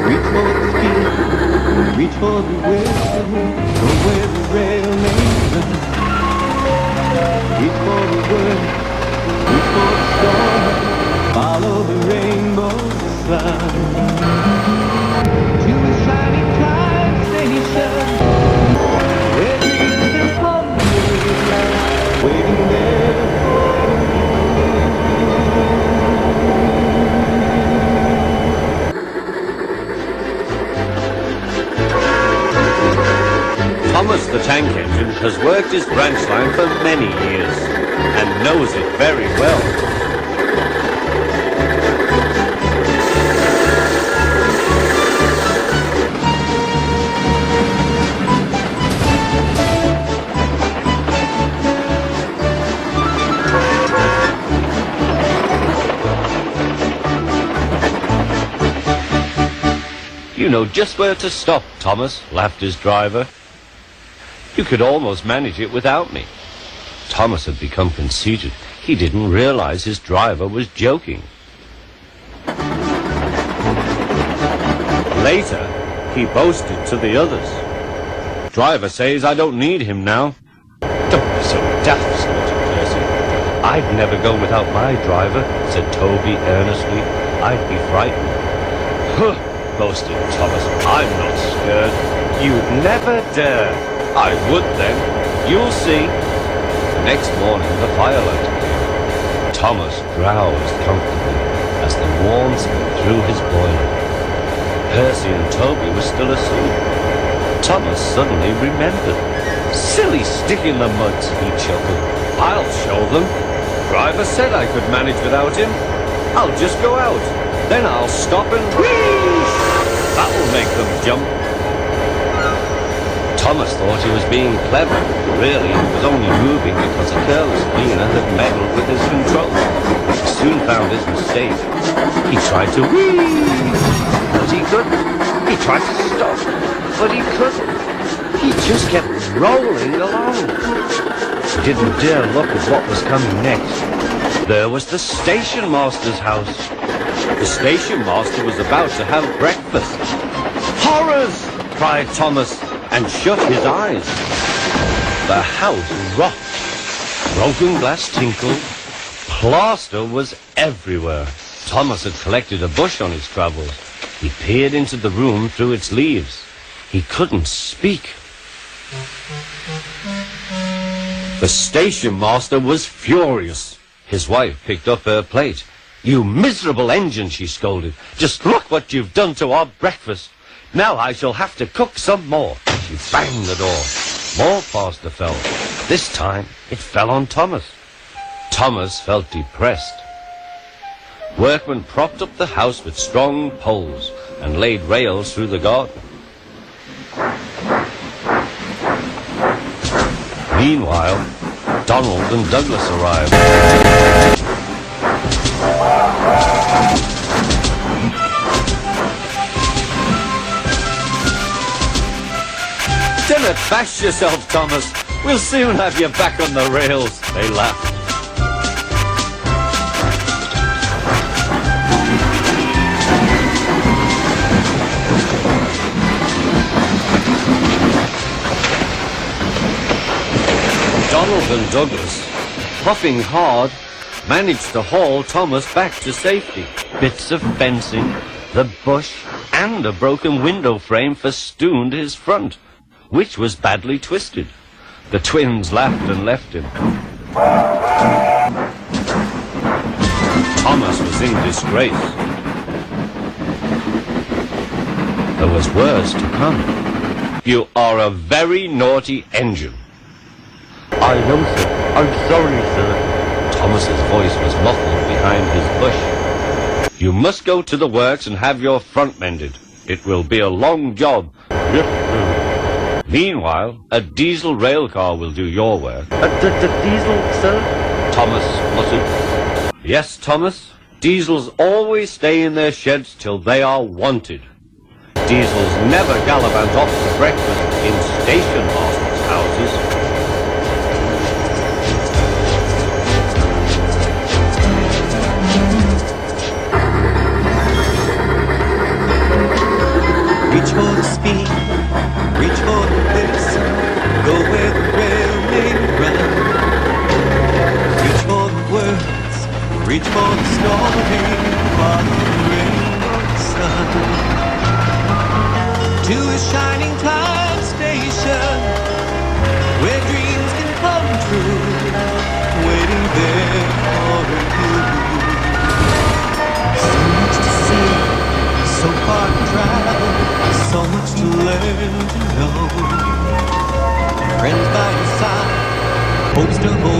Reach for the skill, reach for the wisdom, go where the railings run. Reach for the word, reach for the storm, follow the rainbow sun. To the shining time station, where dreams and wonders waiting there for you. Thomas the tank engine has worked his branch line for many years and knows it very well. You know just where to stop, Thomas, laughed his driver. You could almost manage it without me. Thomas had become conceited. He didn't realize his driver was joking. Later, he boasted to the others. Driver says I don't need him now. Don't be so daft, snorted Percy. I'd never go without my driver, said Toby earnestly. I'd be frightened. Huh, boasted Thomas. I'm not scared. You'd never dare. I would then. You'll see. Next morning, the firelight came. Thomas drowsed comfortably as the warmth spread through his boiler. Percy and Toby were still asleep. Thomas suddenly remembered. Silly stick in the muds, he chuckled. I'll show them. Driver said I could manage without him. I'll just go out. Then I'll stop and whee! That'll make them jump. Thomas thought he was being clever. Really, he was only moving because a careless cleaner had meddled with his controls. He soon found his mistake. He tried to whee, but he couldn't. He tried to stop, but he couldn't. He just kept rolling along. He didn't dare look at what was coming next. There was the Stationmaster's house. The Stationmaster was about to have breakfast. Horrors! Cried Thomas, and shut his eyes. The house rocked. Broken glass tinkled. Plaster was everywhere. Thomas had collected a bush on his travels. He peered into the room through its leaves. He couldn't speak. The Stationmaster was furious. His wife picked up her plate. You miserable engine, she scolded. Just look what you've done to our breakfast. Now I shall have to cook some more. She banged the door. More plaster fell. This time, it fell on Thomas. Thomas felt depressed. Workmen propped up the house with strong poles and laid rails through the garden. Meanwhile, Donald and Douglas arrived. Don't bash yourself, Thomas. We'll soon have you back on the rails, they laughed. Donald and Douglas, puffing hard, managed to haul Thomas back to safety. Bits of fencing, the bush, and a broken window frame festooned his front, which was badly twisted. The twins laughed and left him. Thomas was in disgrace. There was worse to come. You are a very naughty engine. I know, sir. I'm sorry, sir. Thomas's voice was muffled behind his bush. You must go to the works and have your front mended. It will be a long job. Yes, sir. Meanwhile, a diesel rail car will do your work. The diesel, sir? Thomas muttered. Yes, Thomas. Diesels always stay in their sheds till they are wanted. Diesels never gallivant off to breakfast in Stationmasters' houses. Reach for the speed, reach for the whistle, go where the rail may run. Reach for the words, reach for the story, follow the rainbow sun. To a shining time station, where dreams can come true, waiting there for you. So much to see, so far to travel, so much to learn to know. Friends by your side, hopes to hold.